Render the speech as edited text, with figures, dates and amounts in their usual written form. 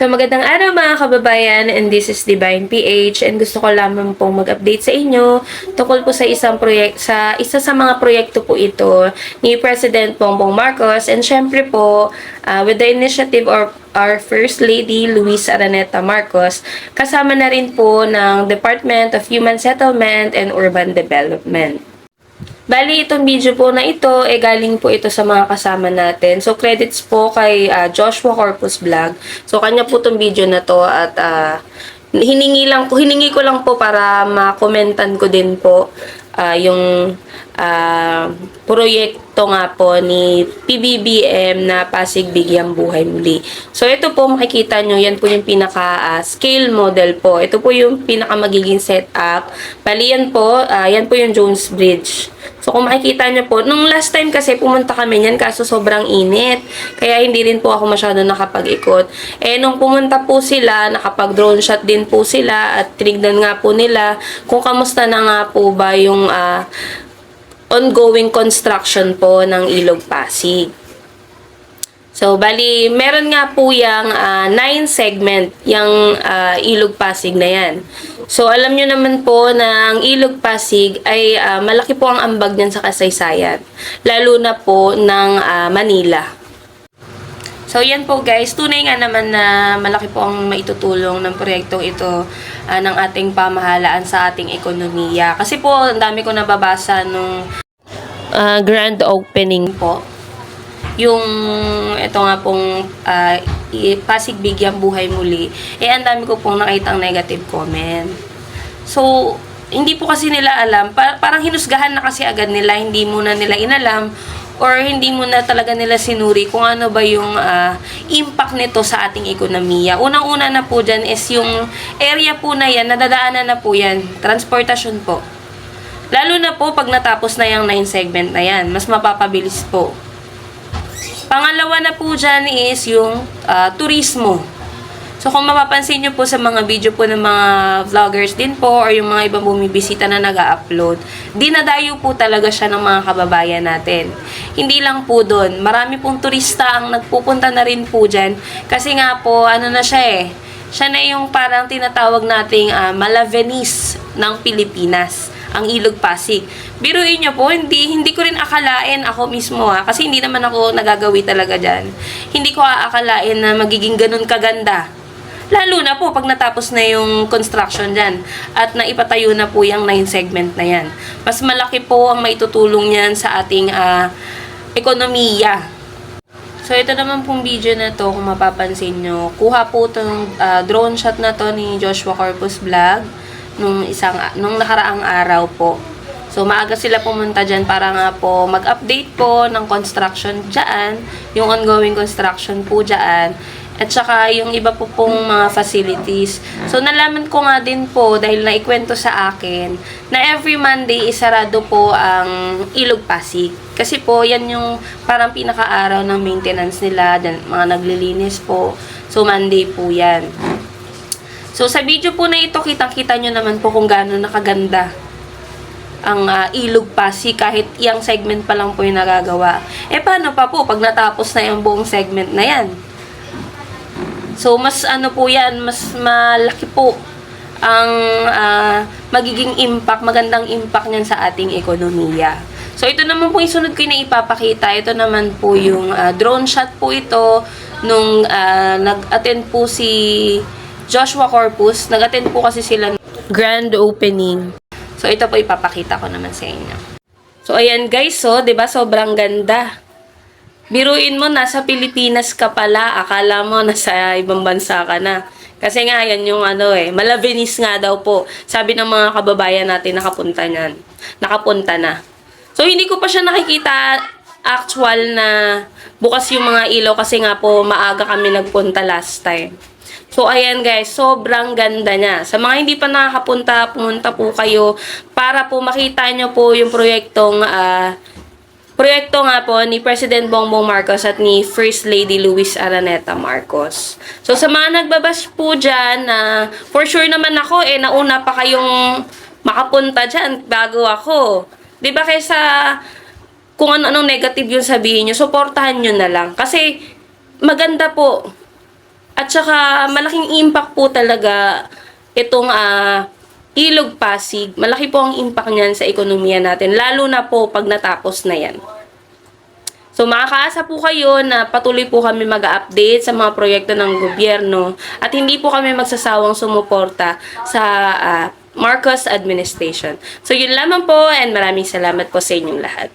So magandang araw mga kababayan, and this is Divine PH, and gusto ko lamang pong mag-update sa inyo tungkol po sa isa sa mga proyekto po ito ni President Bongbong Marcos, and syempre po with the initiative of our First Lady Luis Araneta Marcos, kasama na rin po ng Department of Human Settlement and Urban Development. Bali, itong video po na ito, galing po ito sa mga kasama natin. So, credits po kay Joshua Corpus Vlog. So, kanya po itong video na to at hiningi ko lang po para makomentan ko din po yung proyekto nga po ni PBBM na Pasig Bigyang Buhay Muli. So, ito po makikita nyo, yan po yung pinaka-scale model po. Ito po yung pinaka-magiging setup. Bali, yan po yung Jones Bridge. So, kung makikita nyo po, nung last time kasi pumunta kami niyan kaso sobrang init. Kaya hindi rin po ako masyado nakapag-ikot. Nung pumunta po sila, nakapag-drone shot din po sila at tinignan nga po nila kung kamusta na nga po ba yung ongoing construction po ng Ilog Pasig. So, bali, meron nga po yung 9 segment, yung Ilog Pasig na yan. So, alam nyo naman po na ang Ilog Pasig ay malaki po ang ambag niyan sa kasaysayan. Lalo na po ng Manila. So, yan po guys. Tunay nga naman na malaki po ang maitutulong ng proyektong ito ng ating pamahalaan sa ating ekonomiya. Kasi po, ang dami ko nababasa nung grand opening po. Yung ito nga pong Pasig Bigyang Buhay Muli, ang dami ko pong nakitang negative comment. So, hindi po kasi nila alam, parang hinusgahan na kasi agad nila, hindi muna nila inalam or hindi muna talaga nila sinuri kung ano ba yung impact nito sa ating ekonomiya. Unang-una na po dyan is yung area po na yan, nadadaanan na po yan, transportasyon po. Lalo na po pag natapos na yung 9 segment na yan, mas mapapabilis po. Pangalawa na po dyan is yung turismo. So, kung mapapansin nyo po sa mga video po ng mga vloggers din po or yung mga ibang bumibisita na nag-upload, dinadayo po talaga siya ng mga kababayan natin. Hindi lang po doon. Marami pong turista ang nagpupunta na rin po dyan. Kasi nga po, ano na siya siya na yung parang tinatawag nating Mala Venice ng Pilipinas, ang Ilog Pasig. Biruin nyo po, hindi ko rin akalain ako mismo kasi hindi naman ako nagagawi talaga dyan. Hindi ko aakalain na magiging ganun kaganda. Lalo na po pag natapos na yung construction dyan at naipatayo na po yung 9 segment na yan. Mas malaki po ang maitutulong yan sa ating ekonomiya. So, ito naman pong video na to, kung mapapansin nyo, kuha po itong drone shot na to ni Joshua Corpus Vlog nung nakaraang araw po. So, maaga sila pumunta dyan para nga po mag-update po ng construction dyan, yung ongoing construction po dyan, at saka yung iba po pong mga facilities. So, nalaman ko nga din po, dahil naikwento sa akin, na every Monday isarado po ang Ilog Pasig. Kasi po, yan yung parang pinaka-araw ng maintenance nila, dyan, mga naglilinis po. So, Monday po yan. So, sa video po na ito, kitang-kita nyo naman po kung gaano nakaganda ang Ilog Pasig, kahit iyang segment pa lang po yung nagagawa. Paano pa po pag natapos na yung buong segment na yan? So, mas ano po yan, mas malaki po ang magiging impact, magandang impact niyan sa ating ekonomiya. So, ito naman po yung sunod ko na ipapakita. Ito naman po yung drone shot po ito nung nag-attend po si Joshua Corpus. Nag-attend po kasi sila grand opening. So, ito po ipapakita ko naman sa inyo. So, ayan guys, diba sobrang ganda. Biruin mo, nasa Pilipinas ka pala. Akala mo nasa ibang bansa ka na. Kasi nga, yan yung Mala Venice nga daw po. Sabi ng mga kababayan natin nakapunta na. So, hindi ko pa siya nakikita actual na bukas yung mga ilaw kasi nga po maaga kami nagpunta last time. So, ayan guys, sobrang ganda niya. Sa mga hindi pa nakakapunta, pumunta po kayo para po makita nyo po yung proyekto nga po ni President Bongbong Marcos at ni First Lady Luis Araneta Marcos. So, sa mga nagbabash po dyan, for sure naman ako, nauna pa kayong makapunta dyan bago ako. Diba kaysa kung ano-anong negative yung sabihin nyo, supportahan nyo na lang. Kasi, maganda po. At saka malaking impact po talaga itong Ilog Pasig. Malaki po ang impact niyan sa ekonomiya natin, lalo na po pag natapos na yan. So makakaasa po kayo na patuloy po kami mag-update sa mga proyekto ng gobyerno at hindi po kami magsasawang sumuporta sa Marcos administration. So yun lamang po and maraming salamat po sa inyong lahat.